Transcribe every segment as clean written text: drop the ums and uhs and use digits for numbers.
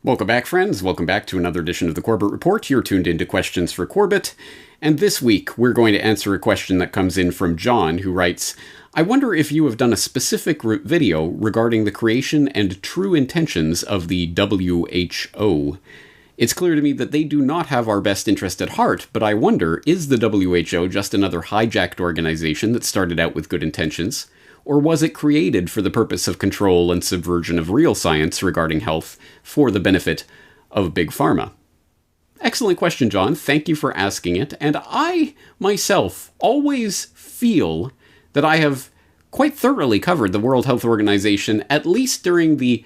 Welcome back, friends. Welcome back to another edition of the Corbett Report. You're tuned into Questions for Corbett. And this week, we're going to answer a question that comes in from John, who writes, I wonder if you have done a specific video regarding the creation and true intentions of the WHO. It's clear to me that they do not have our best interest at heart, but I wonder, is the WHO just another hijacked organization that started out with good intentions? Or was it created for the purpose of control and subversion of real science regarding health for the benefit of Big Pharma? Excellent question, John. Thank you for asking it. And I, myself, always feel that I have quite thoroughly covered the World Health Organization, at least during the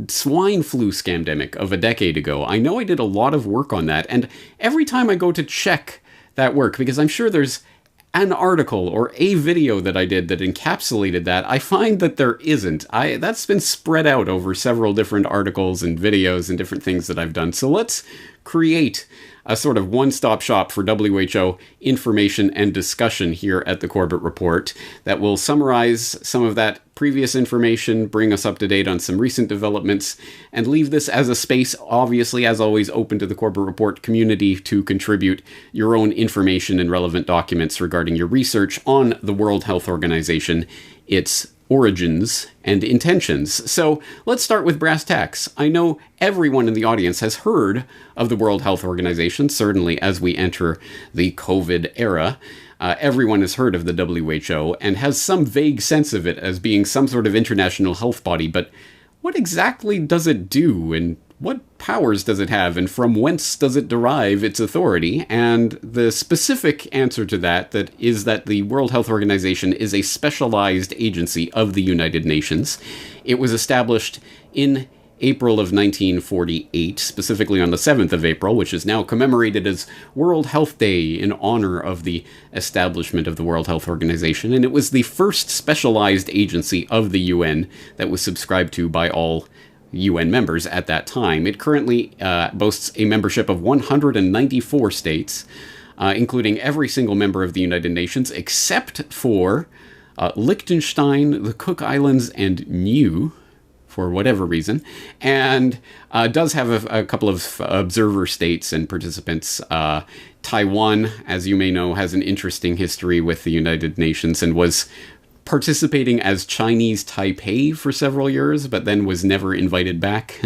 swine flu scamdemic of a decade ago. I know I did a lot of work on that, and every time I go to check that work, because I'm sure there's an article or a video that I did that encapsulated that, I find that there isn't. That's been spread out over several different articles and videos and different things that I've done. So let's create a sort of one-stop shop for WHO information and discussion here at the Corbett Report that will summarize some of that previous information, bring us up to date on some recent developments, and leave this as a space, obviously, as always, open to the Corbett Report community to contribute your own information and relevant documents regarding your research on the World Health Organization, its origins and intentions. So let's start with brass tacks. I know everyone in the audience has heard of the World Health Organization, certainly as we enter the COVID era. Everyone has heard of the WHO and has some vague sense of it as being some sort of international health body, but what exactly does it do, and what powers does it have, and from whence does it derive its authority? And the specific answer to that is that the World Health Organization is a specialized agency of the United Nations. It was established in April of 1948, specifically on the 7th of April, which is now commemorated as World Health Day in honor of the establishment of the World Health Organization. And it was the first specialized agency of the UN that was subscribed to by all UN members at that time. It currently boasts a membership of 194 states, including every single member of the United Nations, except for Liechtenstein, the Cook Islands, and Niue, for whatever reason, and does have a couple of observer states and participants. Taiwan, as you may know, has an interesting history with the United Nations and was participating as Chinese Taipei for several years, but then was never invited back.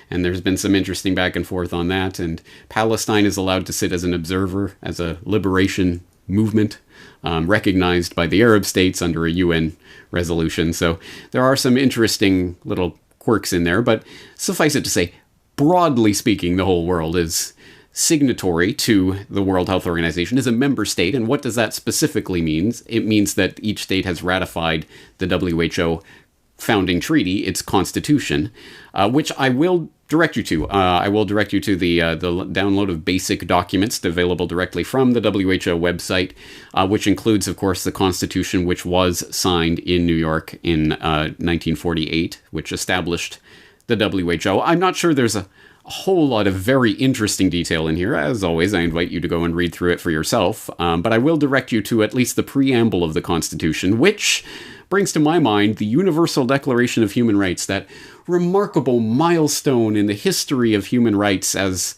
And there's been some interesting back and forth on that. And Palestine is allowed to sit as an observer, as a liberation movement, recognized by the Arab states under a UN resolution. So there are some interesting little quirks in there, but suffice it to say, broadly speaking, the whole world is signatory to the World Health Organization, is a member state. And what does that specifically mean? It means that each state has ratified the WHO founding treaty, its constitution, which I will direct you to. I will direct you to the download of basic documents available directly from the WHO website, which includes, of course, the Constitution, which was signed in New York in 1948, which established the WHO. I'm not sure there's a whole lot of very interesting detail in here. As always, I invite you to go and read through it for yourself, but I will direct you to at least the preamble of the Constitution, which brings to my mind the Universal Declaration of Human Rights, that remarkable milestone in the history of human rights, as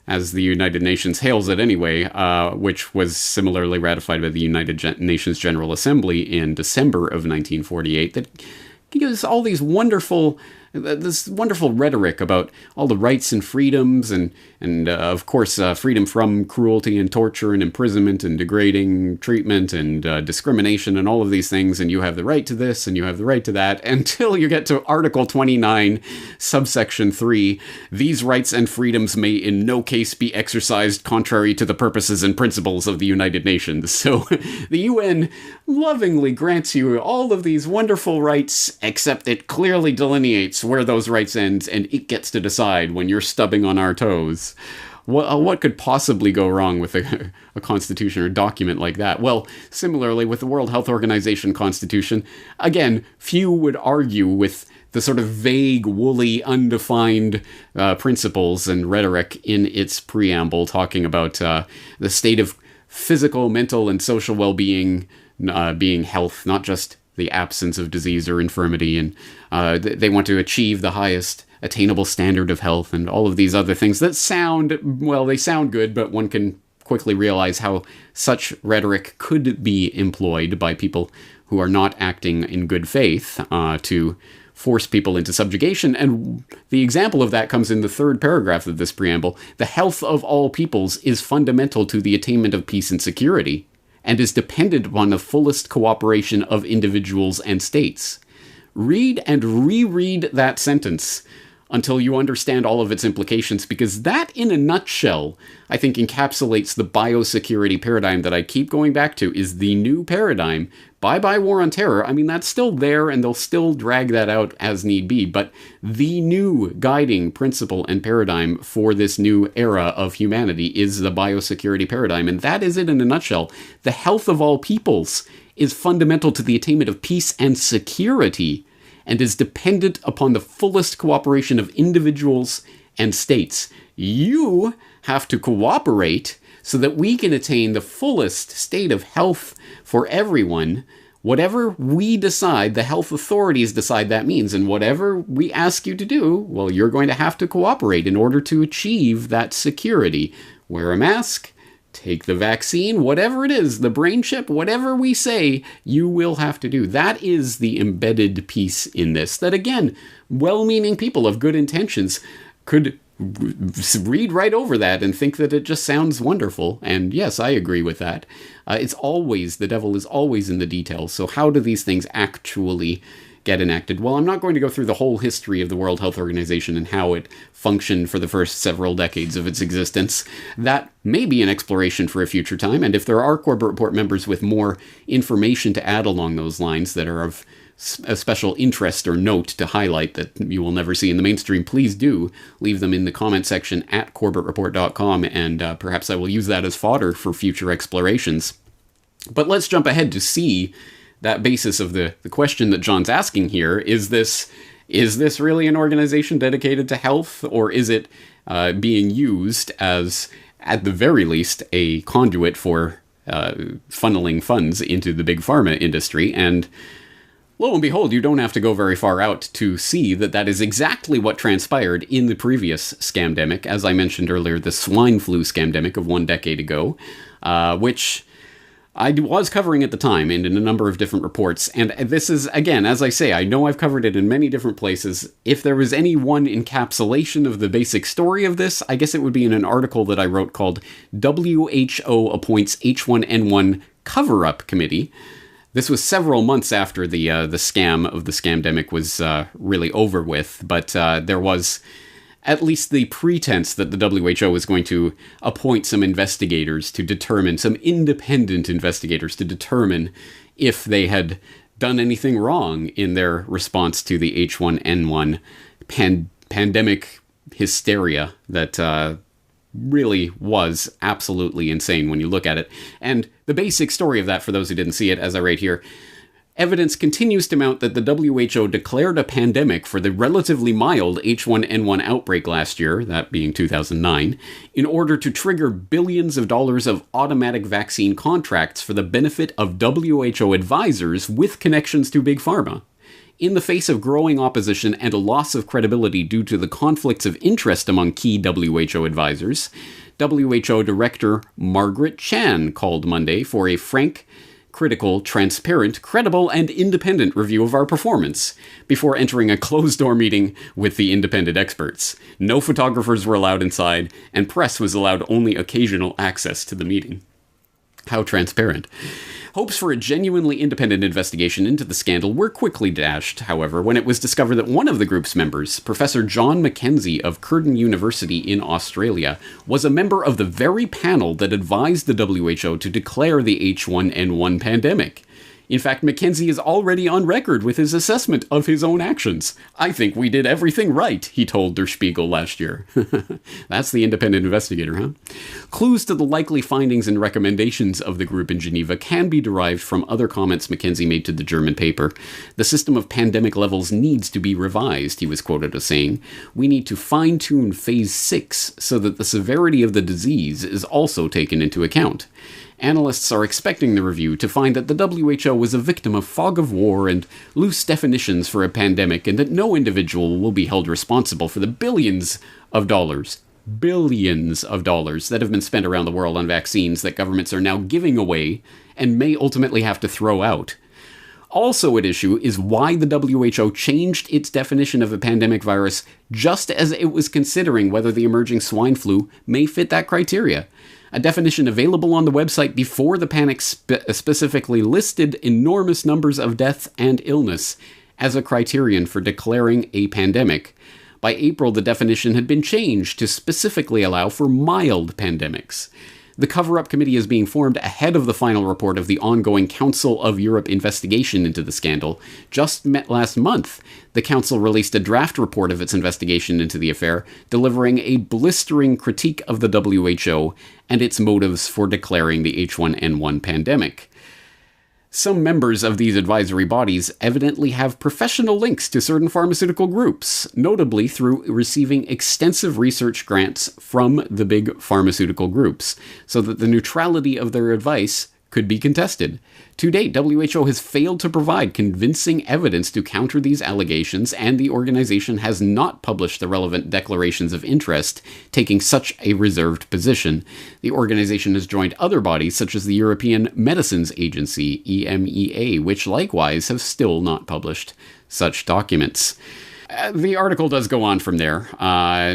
the United Nations hails it anyway, which was similarly ratified by the United Nations General Assembly in December of 1948, that gives all these this wonderful rhetoric about all the rights and freedoms and of course, freedom from cruelty and torture and imprisonment and degrading treatment and discrimination and all of these things. And you have the right to this and you have the right to that, until you get to Article 29, subsection 3. These rights and freedoms may in no case be exercised contrary to the purposes and principles of the United Nations. So the UN lovingly grants you all of these wonderful rights, except it clearly delineates where those rights end, and it gets to decide when you're stubbing on our toes. What could possibly go wrong with a constitution or document like that? Well, similarly with the World Health Organization Constitution, again, few would argue with the sort of vague, woolly, undefined principles and rhetoric in its preamble, talking about the state of physical, mental, and social well-being being health, not just the absence of disease or infirmity, and they want to achieve the highest attainable standard of health, and all of these other things that sound, well, they sound good, but one can quickly realize how such rhetoric could be employed by people who are not acting in good faith to force people into subjugation. And the example of that comes in the third paragraph of this preamble. The health of all peoples is fundamental to the attainment of peace and security, and is dependent upon the fullest cooperation of individuals and states. Read and reread that sentence until you understand all of its implications, because that, in a nutshell, I think encapsulates the biosecurity paradigm that I keep going back to, is the new paradigm. Bye-bye War on Terror. I mean, that's still there, and they'll still drag that out as need be, but the new guiding principle and paradigm for this new era of humanity is the biosecurity paradigm, and that is it in a nutshell. The health of all peoples is fundamental to the attainment of peace and security, and is dependent upon the fullest cooperation of individuals and states. You have to cooperate so that we can attain the fullest state of health for everyone. Whatever we decide, the health authorities decide that means, and whatever we ask you to do, well, you're going to have to cooperate in order to achieve that security. Wear a mask, take the vaccine, whatever it is, the brain chip, whatever we say, you will have to do. That is the embedded piece in this, that again, well-meaning people of good intentions could read right over that and think that it just sounds wonderful. And yes, I agree with that. It's always, the devil is always in the details. So how do these things actually get enacted? Well, I'm not going to go through the whole history of the World Health Organization and how it functioned for the first several decades of its existence. That may be an exploration for a future time, and if there are Corbett Report members with more information to add along those lines that are of a special interest or note to highlight that you will never see in the mainstream, please do leave them in the comment section at corbettreport.com, and perhaps I will use that as fodder for future explorations. But let's jump ahead to see that basis of the question that John's asking here. Is this really an organization dedicated to health, or is it being used as, at the very least, a conduit for funneling funds into the big pharma industry? And lo and behold, you don't have to go very far out to see that that is exactly what transpired in the previous scamdemic. As I mentioned earlier, the swine flu scamdemic of 1 decade ago, which I was covering at the time and in a number of different reports. And this is, again, as I say, I know I've covered it in many different places. If there was any one encapsulation of the basic story of this, I guess it would be in an article that I wrote called WHO Appoints H1N1 Cover-Up Committee. This was several months after the scam of the scamdemic was really over with, but there was at least the pretense that the WHO was going to appoint some investigators to determine, some independent investigators to determine if they had done anything wrong in their response to the H1N1 pandemic hysteria that really was absolutely insane when you look at it. And the basic story of that, for those who didn't see it, as I write here, evidence continues to mount that the WHO declared a pandemic for the relatively mild H1N1 outbreak last year, that being 2009, in order to trigger billions of dollars of automatic vaccine contracts for the benefit of WHO advisors with connections to Big Pharma. In the face of growing opposition and a loss of credibility due to the conflicts of interest among key WHO advisors, WHO Director Margaret Chan called Monday for a frank, critical, transparent, credible, and independent review of our performance before entering a closed-door meeting with the independent experts. No photographers were allowed inside, and press was allowed only occasional access to the meeting. How transparent. Hopes for a genuinely independent investigation into the scandal were quickly dashed, however, when it was discovered that one of the group's members, Professor John Mackenzie of Curtin University in Australia, was a member of the very panel that advised the WHO to declare the H1N1 pandemic. In fact, Mackenzie is already on record with his assessment of his own actions. "I think we did everything right," he told Der Spiegel last year. That's the independent investigator, huh? Clues to the likely findings and recommendations of the group in Geneva can be derived from other comments Mackenzie made to the German paper. "The system of pandemic levels needs to be revised," he was quoted as saying. "We need to fine-tune phase 6 so that the severity of the disease is also taken into account." Analysts are expecting the review to find that the WHO was a victim of fog of war and loose definitions for a pandemic, and that no individual will be held responsible for the billions of dollars that have been spent around the world on vaccines that governments are now giving away and may ultimately have to throw out. Also at issue is why the WHO changed its definition of a pandemic virus just as it was considering whether the emerging swine flu may fit that criteria. A definition available on the website before the panic specifically listed enormous numbers of death and illness as a criterion for declaring a pandemic. By April, the definition had been changed to specifically allow for mild pandemics. The cover-up committee is being formed ahead of the final report of the ongoing Council of Europe investigation into the scandal. Just met last month, the Council released a draft report of its investigation into the affair, delivering a blistering critique of the WHO and its motives for declaring the H1N1 pandemic. Some members of these advisory bodies evidently have professional links to certain pharmaceutical groups, notably through receiving extensive research grants from the big pharmaceutical groups, so that the neutrality of their advice could be contested. To date, WHO has failed to provide convincing evidence to counter these allegations, and the organization has not published the relevant declarations of interest, taking such a reserved position. The organization has joined other bodies, such as the European Medicines Agency, EMEA, which likewise have still not published such documents. The article does go on from there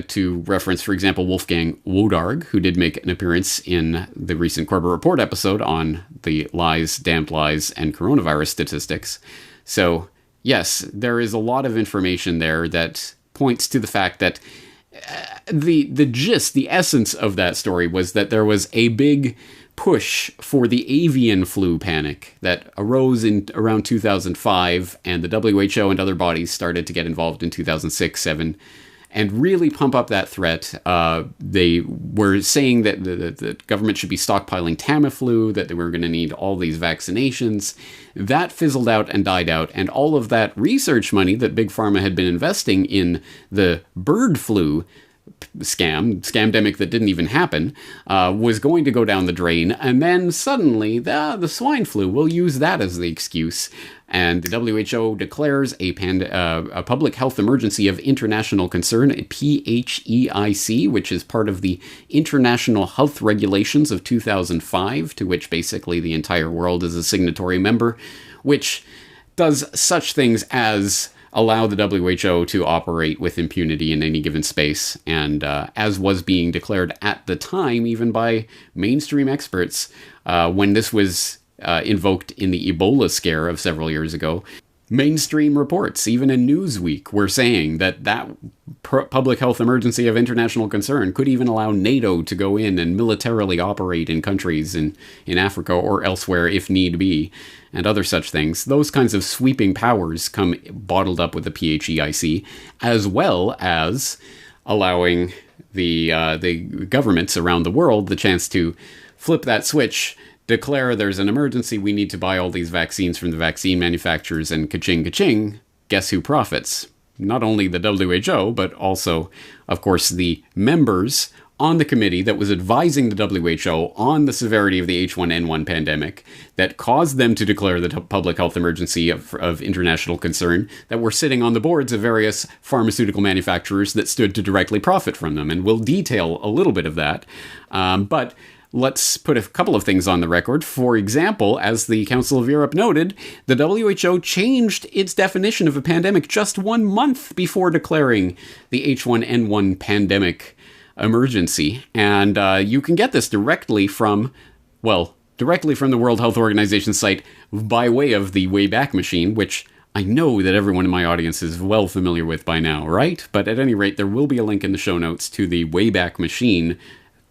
to reference, for example, Wolfgang Wodarg, who did make an appearance in the recent Corbett Report episode on the lies, damned lies, and coronavirus statistics. So, yes, there is a lot of information there that points to the fact that the gist, the essence of that story was that there was a big push for the avian flu panic that arose in around 2005, and the WHO and other bodies started to get involved in 2006-07 and really pump up that threat. They were saying that the government should be stockpiling Tamiflu, that they were going to need all these vaccinations. That fizzled out and died out, and all of that research money that Big Pharma had been investing in the bird flu scamdemic that didn't even happen, was going to go down the drain, and then suddenly the swine flu, will use that as the excuse, and the WHO declares a public health emergency of international concern, a PHEIC, which is part of the International Health Regulations of 2005, to which basically the entire world is a signatory member, which does such things as allow the WHO to operate with impunity in any given space, and as was being declared at the time, even by mainstream experts, when this was invoked in the Ebola scare of several years ago, mainstream reports, even in Newsweek, were saying that public health emergency of international concern could even allow NATO to go in and militarily operate in countries in Africa or elsewhere if need be, and other such things. Those kinds of sweeping powers come bottled up with the PHEIC, as well as allowing the governments around the world the chance to flip that switch, declare there's an emergency, we need to buy all these vaccines from the vaccine manufacturers, and ka-ching, ka-ching, guess who profits? Not only the WHO, but also, of course, the members on the committee that was advising the WHO on the severity of the H1N1 pandemic that caused them to declare the public health emergency of international concern, that were sitting on the boards of various pharmaceutical manufacturers that stood to directly profit from them. And we'll detail a little bit of that. But let's put a couple of things on the record. For example, as the Council of Europe noted, the WHO changed its definition of a pandemic just 1 month before declaring the H1N1 pandemic emergency. And you can get this directly from the World Health Organization site by way of the Wayback Machine, which I know that everyone in my audience is well familiar with by now, right? But at any rate, there will be a link in the show notes to the Wayback Machine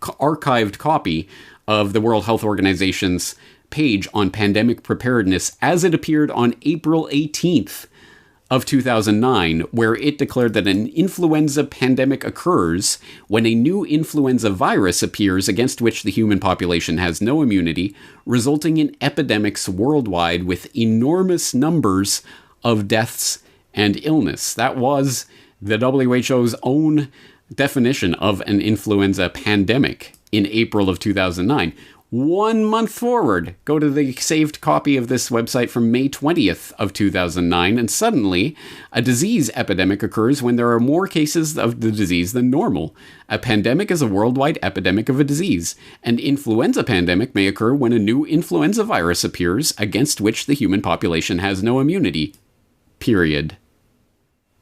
archived copy of the World Health Organization's page on pandemic preparedness as it appeared on April 18th of 2009, where it declared that an influenza pandemic occurs when a new influenza virus appears against which the human population has no immunity, resulting in epidemics worldwide with enormous numbers of deaths and illness. That was the WHO's own definition of an influenza pandemic in April of 2009. 1 month forward. Go to the saved copy of this website from May 20th of 2009, and suddenly a disease epidemic occurs when there are more cases of the disease than normal. A pandemic is a worldwide epidemic of a disease. An influenza pandemic may occur when a new influenza virus appears against which the human population has no immunity. Period.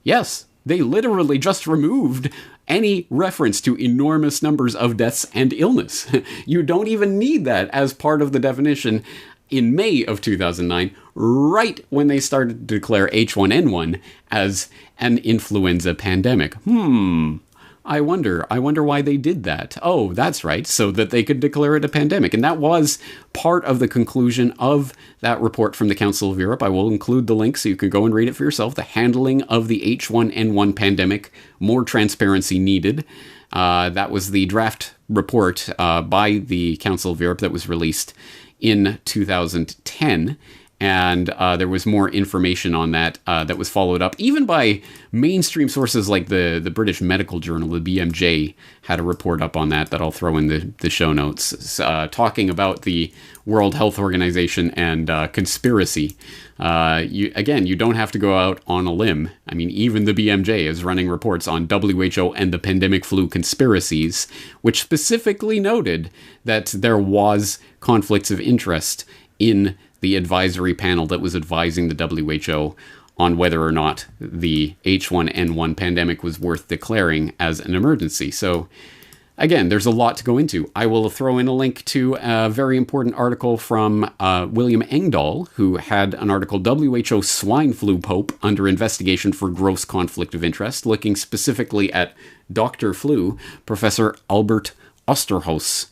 Yes, they literally just removed any reference to enormous numbers of deaths and illness. You don't even need that as part of the definition in May of 2009, right when they started to declare H1N1 as an influenza pandemic. I wonder why they did that. Oh, that's right, so that they could declare it a pandemic. And that was part of the conclusion of that report from the Council of Europe. I will include the link so you can go and read it for yourself. The handling of the H1N1 pandemic, more transparency needed. That was the draft report by the Council of Europe that was released in 2010. And there was more information on that that was followed up, even by mainstream sources like the British Medical Journal, the BMJ, had a report up on that I'll throw in the show notes, talking about the World Health Organization and conspiracy. You don't have to go out on a limb. I mean, even the BMJ is running reports on WHO and the pandemic flu conspiracies, which specifically noted that there was conflicts of interest in the advisory panel that was advising the WHO on whether or not the H1N1 pandemic was worth declaring as an emergency. So, again, there's a lot to go into. I will throw in a link to a very important article from William Engdahl, who had an article, WHO Swine Flu Pope Under Investigation for Gross Conflict of Interest, looking specifically at Dr. Flu, Professor Albert Osterhaus,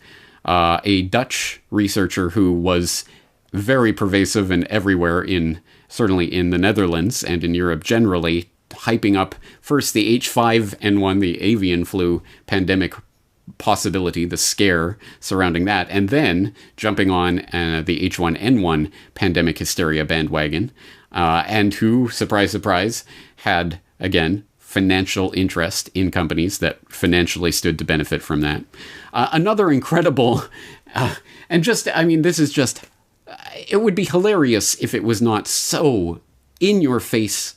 a Dutch researcher who was very pervasive and everywhere, certainly in the Netherlands and in Europe generally, hyping up first the H5N1, the avian flu pandemic possibility, the scare surrounding that, and then jumping on the H1N1 pandemic hysteria bandwagon, and who, surprise, surprise, had, again, financial interest in companies that financially stood to benefit from that. Another incredible, this is just... It would be hilarious if it was not so in-your-face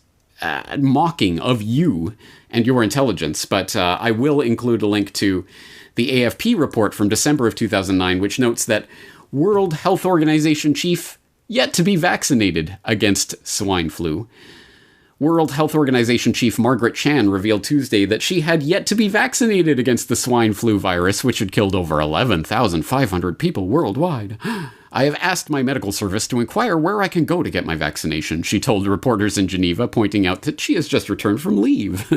mocking of you and your intelligence, but I will include a link to the AFP report from December of 2009, which notes that World Health Organization chief yet to be vaccinated against swine flu. World Health Organization chief Margaret Chan revealed Tuesday that she had yet to be vaccinated against the swine flu virus, which had killed over 11,500 people worldwide. I have asked my medical service to inquire where I can go to get my vaccination, she told reporters in Geneva, pointing out that she has just returned from leave.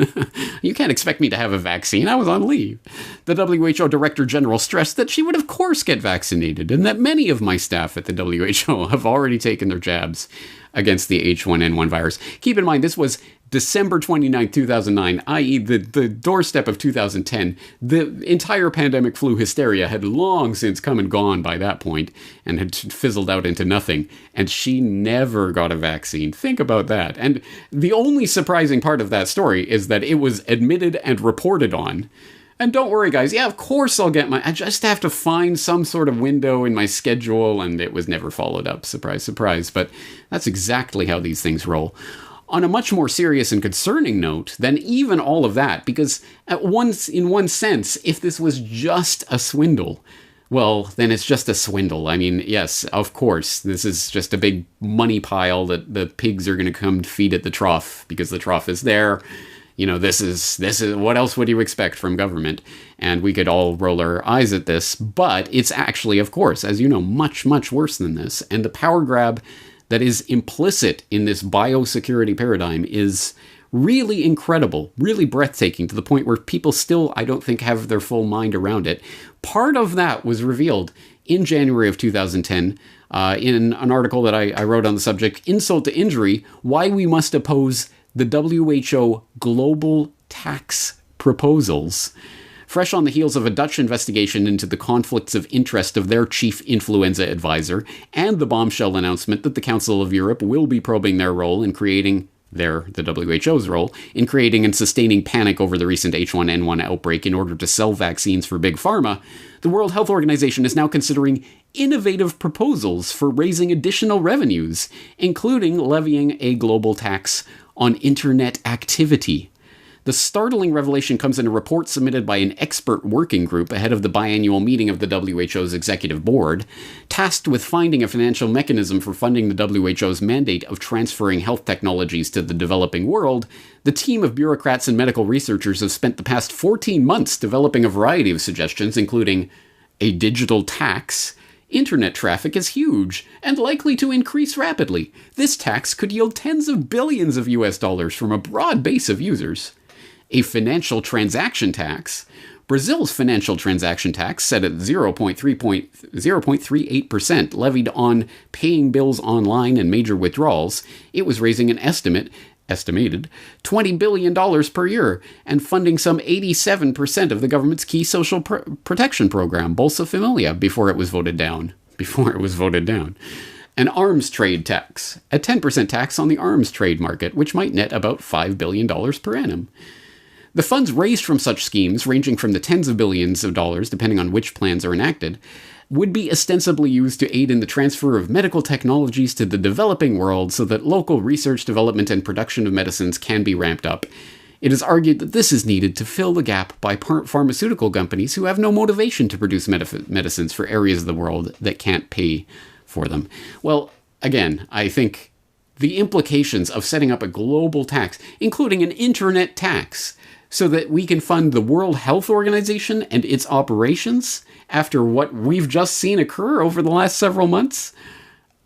You can't expect me to have a vaccine. I was on leave. The WHO Director General stressed that she would of course get vaccinated and that many of my staff at the WHO have already taken their jabs against the H1N1 virus. Keep in mind, this was December 29, 2009, i.e. the doorstep of 2010. The entire pandemic flu hysteria had long since come and gone by that point and had fizzled out into nothing. And she never got a vaccine. Think about that. And the only surprising part of that story is that it was admitted and reported on. And don't worry, guys. Yeah, of course I'll get I just have to find some sort of window in my schedule, and it was never followed up. Surprise, surprise. But that's exactly how these things roll. On a much more serious and concerning note than even all of that, because in one sense, if this was just a swindle, well, then it's just a swindle. I mean, yes, of course, this is just a big money pile that the pigs are going to come feed at the trough because the trough is there. You know, this is what else would you expect from government? And we could all roll our eyes at this, but it's actually, of course, as you know, much, much worse than this. And the power grab that is implicit in this biosecurity paradigm is really incredible, really breathtaking, to the point where people still, I don't think, have their full mind around it. Part of that was revealed in January of 2010 in an article that I wrote on the subject, Insult to Injury, Why We Must Oppose the WHO Global Tax Proposals. Fresh on the heels of a Dutch investigation into the conflicts of interest of their chief influenza advisor, and the bombshell announcement that the Council of Europe will be probing their role in creating the WHO's role in creating and sustaining panic over the recent H1N1 outbreak in order to sell vaccines for Big Pharma, The World Health Organization is now considering innovative proposals for raising additional revenues, including levying a global tax on internet activity. The startling revelation comes in a report submitted by an expert working group ahead of the biannual meeting of the WHO's executive board, tasked with finding a financial mechanism for funding the WHO's mandate of transferring health technologies to the developing world. The team of bureaucrats and medical researchers have spent the past 14 months developing a variety of suggestions, including a digital tax. Internet traffic is huge and likely to increase rapidly. This tax could yield tens of billions of US dollars from a broad base of users. A financial transaction tax. Brazil's financial transaction tax, set at 0.38%, levied on paying bills online and major withdrawals. It was raising an estimated $20 billion per year and funding some 87% of the government's key social protection program, Bolsa Familia, before it was voted down. An arms trade tax, a 10% tax on the arms trade market, which might net about $5 billion per annum. The funds raised from such schemes, ranging from the tens of billions of dollars, depending on which plans are enacted, would be ostensibly used to aid in the transfer of medical technologies to the developing world so that local research, development, and production of medicines can be ramped up. It is argued that this is needed to fill the gap by pharmaceutical companies who have no motivation to produce medicines for areas of the world that can't pay for them. Well, again, I think the implications of setting up a global tax, including an internet tax, so that we can fund the World Health Organization and its operations after what we've just seen occur over the last several months?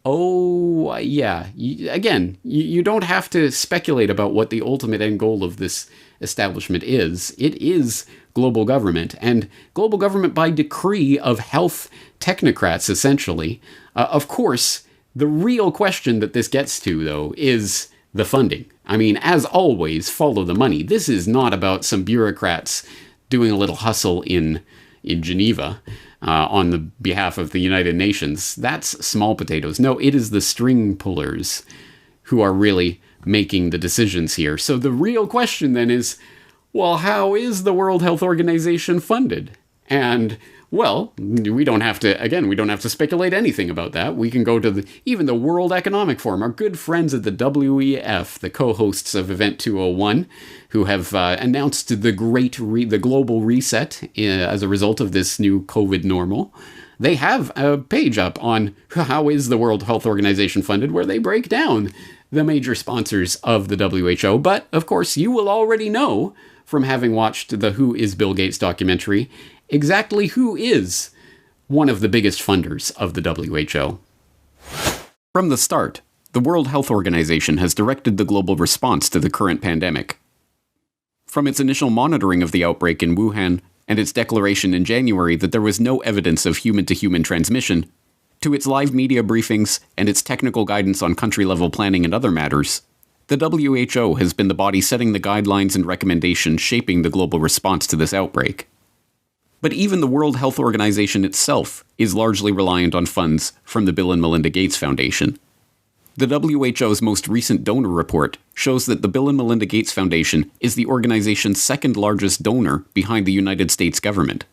Oh, yeah. You don't have to speculate about what the ultimate end goal of this establishment is. It is global government, and global government by decree of health technocrats, essentially. Of course, the real question that this gets to, though, is the funding. I mean, as always, follow the money. This is not about some bureaucrats doing a little hustle in Geneva on the behalf of the United Nations. That's small potatoes. No, it is the string pullers who are really making the decisions here. So the real question then is, well, how is the World Health Organization funded? And, well, we don't have to speculate anything about that. We can go to even the World Economic Forum, our good friends at the WEF, the co-hosts of Event 201, who have announced the global reset as a result of this new COVID normal. They have a page up on how is the World Health Organization funded, where they break down the major sponsors of the WHO. But, of course, you will already know from having watched the Who is Bill Gates documentary exactly who is one of the biggest funders of the WHO. From the start, the World Health Organization has directed the global response to the current pandemic. From its initial monitoring of the outbreak in Wuhan and its declaration in January that there was no evidence of human-to-human transmission, to its live media briefings and its technical guidance on country-level planning and other matters, the WHO has been the body setting the guidelines and recommendations shaping the global response to this outbreak. But even the World Health Organization itself is largely reliant on funds from the Bill and Melinda Gates Foundation. The WHO's most recent donor report shows that the Bill and Melinda Gates Foundation is the organization's second largest donor behind the United States government.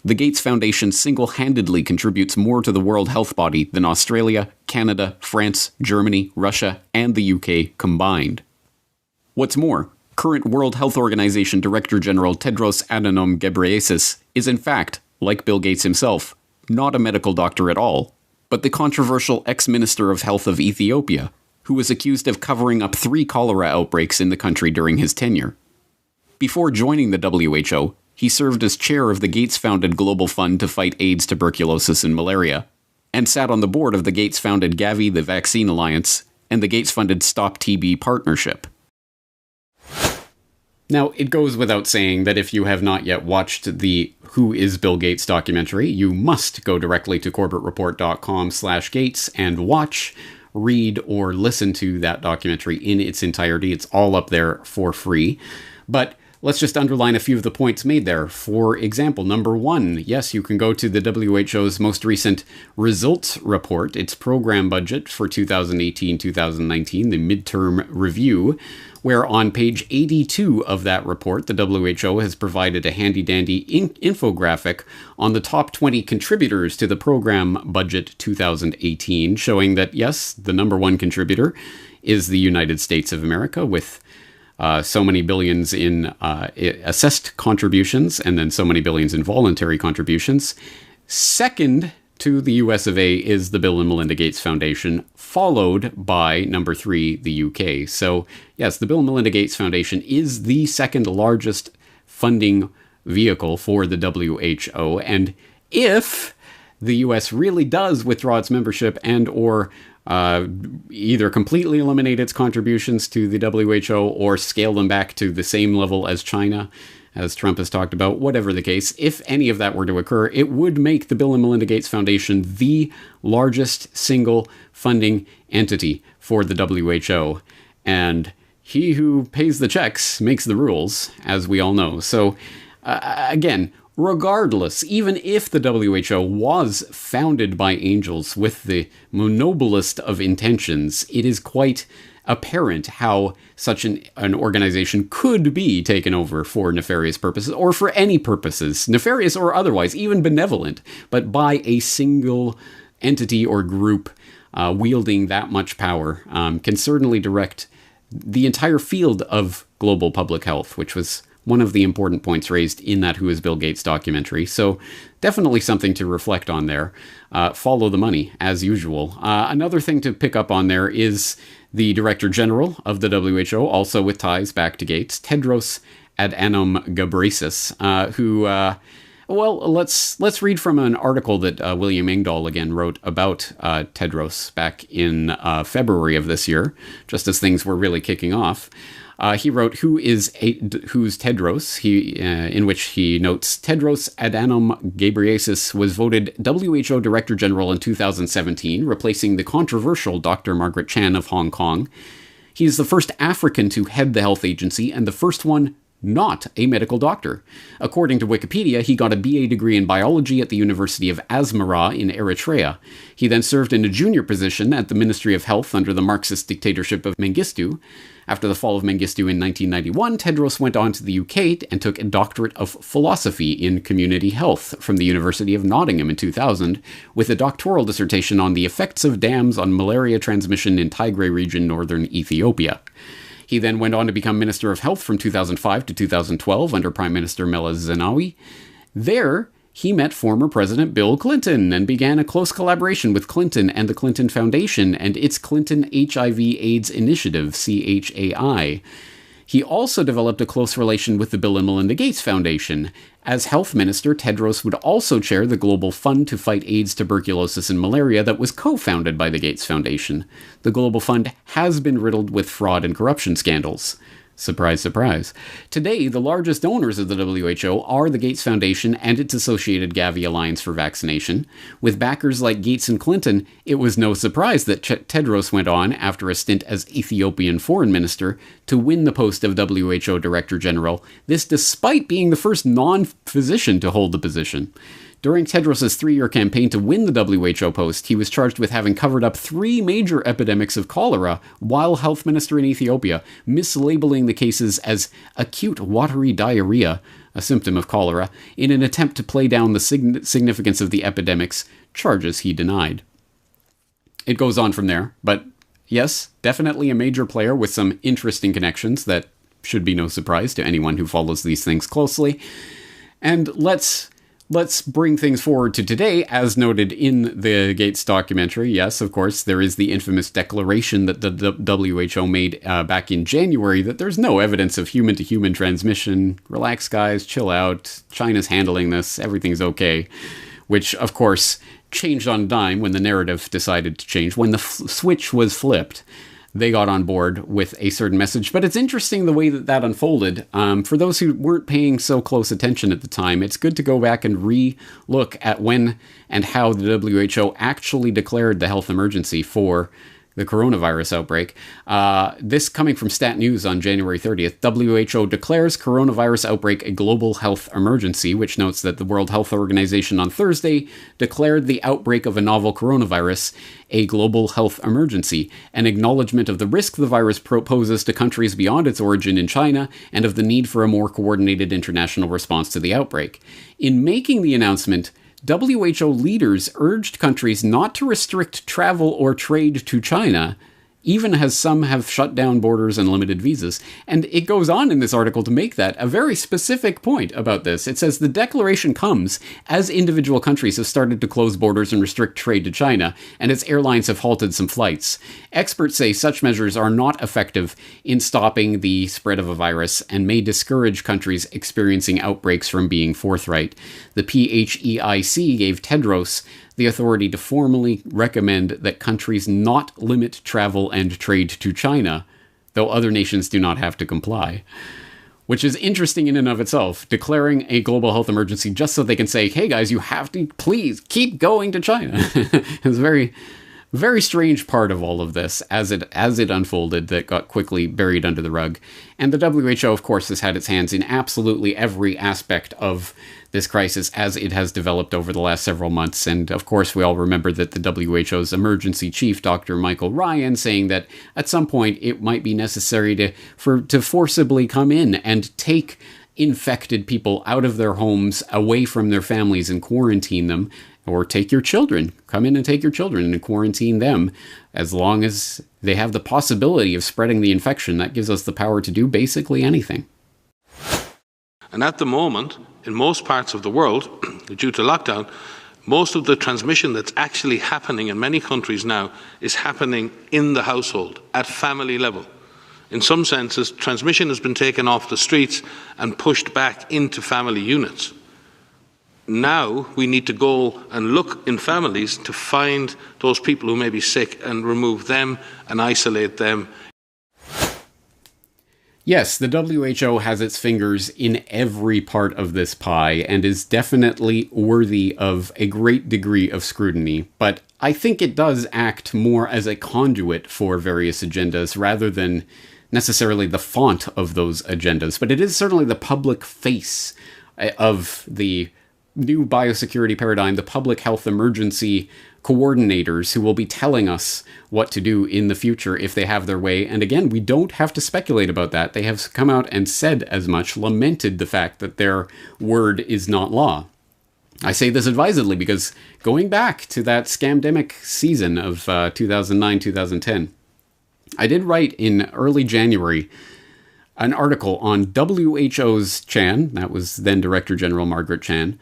The Gates Foundation single-handedly contributes more to the World Health Body than Australia, Canada, France, Germany, Russia, and the UK combined. What's more, current World Health Organization Director General Tedros Adhanom Ghebreyesus is in fact, like Bill Gates himself, not a medical doctor at all, but the controversial ex-Minister of Health of Ethiopia, who was accused of covering up 3 cholera outbreaks in the country during his tenure. Before joining the WHO, he served as chair of the Gates-founded Global Fund to fight AIDS, tuberculosis, and malaria, and sat on the board of the Gates-founded Gavi, the Vaccine Alliance, and the Gates-funded Stop TB Partnership. Now, it goes without saying that if you have not yet watched the Who is Bill Gates documentary, you must go directly to corbettreport.com/Gates and watch, read, or listen to that documentary in its entirety. It's all up there for free. But let's just underline a few of the points made there. For example, number one, yes, you can go to the WHO's most recent results report, its program budget for 2018-2019, the midterm review, where on page 82 of that report, the WHO has provided a handy-dandy infographic on the top 20 contributors to the program budget 2018, showing that, yes, the number one contributor is the United States of America, with so many billions in assessed contributions, and then so many billions in voluntary contributions. Second to the US of A is the Bill and Melinda Gates Foundation, followed by number 3, the UK. So yes, the Bill and Melinda Gates Foundation is the second largest funding vehicle for the WHO. And if the US really does withdraw its membership and or either completely eliminate its contributions to the WHO or scale them back to the same level as China, as Trump has talked about, whatever the case, if any of that were to occur, it would make the Bill and Melinda Gates Foundation the largest single funding entity for the WHO. And he who pays the checks makes the rules, as we all know. So, again, regardless, even if the WHO was founded by angels with the noblest of intentions, it is quite apparent how such an organization could be taken over for nefarious purposes, or for any purposes, nefarious or otherwise, even benevolent, but by a single entity or group wielding that much power can certainly direct the entire field of global public health, which was one of the important points raised in that Who is Bill Gates documentary. So definitely something to reflect on there. Follow the money, as usual. Another thing to pick up on there is the Director General of the WHO, also with ties back to Gates, Tedros Adhanom Ghebreyesus, who, well, let's read from an article that William Engdahl again wrote about Tedros back in February of this year, just as things were really kicking off. He wrote, Who's Tedros? In which he notes, Tedros Adhanom Ghebreyesus was voted WHO Director General in 2017, replacing the controversial Dr. Margaret Chan of Hong Kong. He is the first African to head the health agency and the first one not a medical doctor. According to Wikipedia, he got a BA degree in biology at the University of Asmara in Eritrea. He then served in a junior position at the Ministry of Health under the Marxist dictatorship of Mengistu. After the fall of Mengistu in 1991, Tedros went on to the UK and took a doctorate of philosophy in community health from the University of Nottingham in 2000, with a doctoral dissertation on the effects of dams on malaria transmission in Tigray region, northern Ethiopia. He then went on to become Minister of Health from 2005 to 2012 under Prime Minister Meles Zenawi. There, he met former President Bill Clinton and began a close collaboration with Clinton and the Clinton Foundation and its Clinton HIV/AIDS Initiative, CHAI. He also developed a close relation with the Bill and Melinda Gates Foundation. As health minister, Tedros would also chair the Global Fund to Fight AIDS, Tuberculosis, and Malaria that was co-founded by the Gates Foundation. The Global Fund has been riddled with fraud and corruption scandals. Surprise, surprise. Today, the largest owners of the WHO are the Gates Foundation and its associated Gavi Alliance for Vaccination. With backers like Gates and Clinton, it was no surprise that Tedros went on, after a stint as Ethiopian foreign minister, to win the post of WHO Director General, this despite being the first non-physician to hold the position. During Tedros' 3-year campaign to win the WHO post, he was charged with having covered up 3 major epidemics of cholera while health minister in Ethiopia, mislabeling the cases as acute watery diarrhea, a symptom of cholera, in an attempt to play down the significance of the epidemics, charges he denied. It goes on from there, but yes, definitely a major player with some interesting connections that should be no surprise to anyone who follows these things closely. And let's bring things forward to today, as noted in the Gates documentary. Yes, of course, there is the infamous declaration that the WHO made back in January that there's no evidence of human-to-human transmission. Relax, guys, chill out. China's handling this. Everything's okay. Which, of course, changed on a dime when the narrative decided to change. When the switch was flipped, they got on board with a certain message. But it's interesting the way that unfolded. For those who weren't paying so close attention at the time, it's good to go back and re-look at when and how the WHO actually declared the health emergency for the coronavirus outbreak. This coming from Stat News on January 30th. WHO declares coronavirus outbreak a global health emergency, which notes that the World Health Organization on Thursday declared the outbreak of a novel coronavirus a global health emergency, an acknowledgement of the risk the virus poses to countries beyond its origin in China, and of the need for a more coordinated international response to the outbreak. In making the announcement, WHO leaders urged countries not to restrict travel or trade to China, even as some have shut down borders and limited visas. And it goes on in this article to make that a very specific point about this. It says the declaration comes as individual countries have started to close borders and restrict trade to China, and its airlines have halted some flights. Experts say such measures are not effective in stopping the spread of a virus and may discourage countries experiencing outbreaks from being forthright. The PHEIC gave Tedros the authority to formally recommend that countries not limit travel and trade to China, though other nations do not have to comply. Which is interesting in and of itself, declaring a global health emergency just so they can say, hey guys, you have to please keep going to China. It's a very, very strange part of all of this as it unfolded that got quickly buried under the rug. And the WHO, of course, has had its hands in absolutely every aspect of this crisis as it has developed over the last several months. And of course, we all remember that the WHO's emergency chief, Dr. Michael Ryan, saying that at some point it might be necessary to forcibly come in and take infected people out of their homes, away from their families, and quarantine them. Or take your children. Come in and take your children and quarantine them. As long as they have the possibility of spreading the infection, that gives us the power to do basically anything. And at the moment, in most parts of the world, due to lockdown, most of the transmission that's actually happening in many countries now is happening in the household, at family level. In some senses, transmission has been taken off the streets and pushed back into family units. Now we need to go and look in families to find those people who may be sick and remove them and isolate them. Yes, the WHO has its fingers in every part of this pie and is definitely worthy of a great degree of scrutiny, but I think it does act more as a conduit for various agendas rather than necessarily the font of those agendas. But it is certainly the public face of the new biosecurity paradigm, the public health emergency coordinators who will be telling us what to do in the future if they have their way. And again, we don't have to speculate about that. They have come out and said as much, lamented the fact that their word is not law. I say this advisedly because going back to that scamdemic season of 2009-2010, I did write in early January an article on WHO's Chan, that was then Director General Margaret Chan,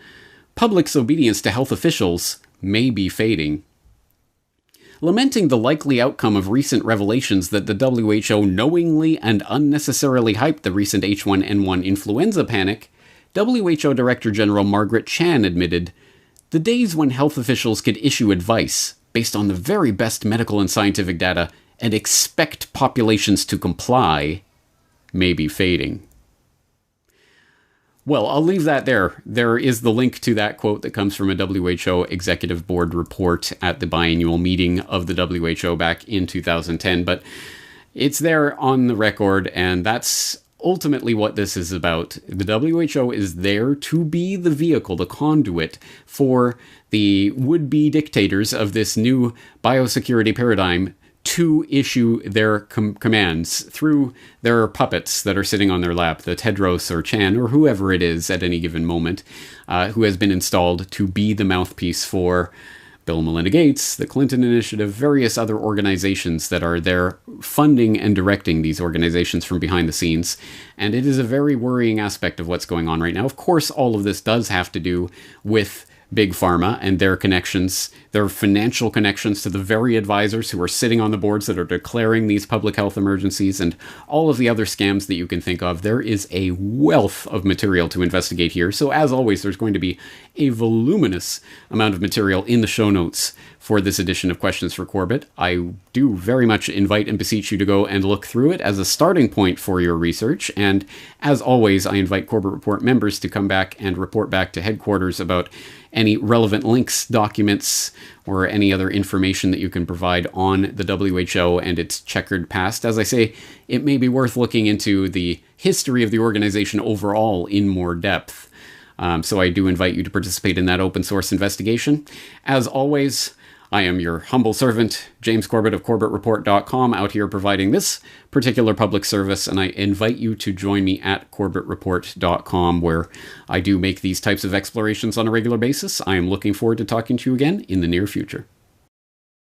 public's obedience to health officials may be fading. Lamenting the likely outcome of recent revelations that the WHO knowingly and unnecessarily hyped the recent H1N1 influenza panic, WHO Director General Margaret Chan admitted, "The days when health officials could issue advice based on the very best medical and scientific data and expect populations to comply may be fading." Well, I'll leave that there. There is the link to that quote that comes from a WHO Executive Board report at the biannual meeting of the WHO back in 2010, but it's there on the record, and that's ultimately what this is about. The WHO is there to be the vehicle, the conduit for the would-be dictators of this new biosecurity paradigm to issue their commands through their puppets that are sitting on their lap, the Tedros or Chan or whoever it is at any given moment, who has been installed to be the mouthpiece for Bill and Melinda Gates, the Clinton Initiative, various other organizations that are there funding and directing these organizations from behind the scenes. And it is a very worrying aspect of what's going on right now. Of course, all of this does have to do with Big Pharma and their connections, their financial connections to the very advisors who are sitting on the boards that are declaring these public health emergencies and all of the other scams that you can think of. There is a wealth of material to investigate here. So as always, there's going to be a voluminous amount of material in the show notes for this edition of Questions for Corbett. I do very much invite and beseech you to go and look through it as a starting point for your research. And as always, I invite Corbett Report members to come back and report back to headquarters about any relevant links, documents, or any other information that you can provide on the WHO and its checkered past. As I say, it may be worth looking into the history of the organization overall in more depth. So I do invite you to participate in that open source investigation. As always, I am your humble servant, James Corbett of CorbettReport.com, out here providing this particular public service, and I invite you to join me at CorbettReport.com, where I do make these types of explorations on a regular basis. I am looking forward to talking to you again in the near future.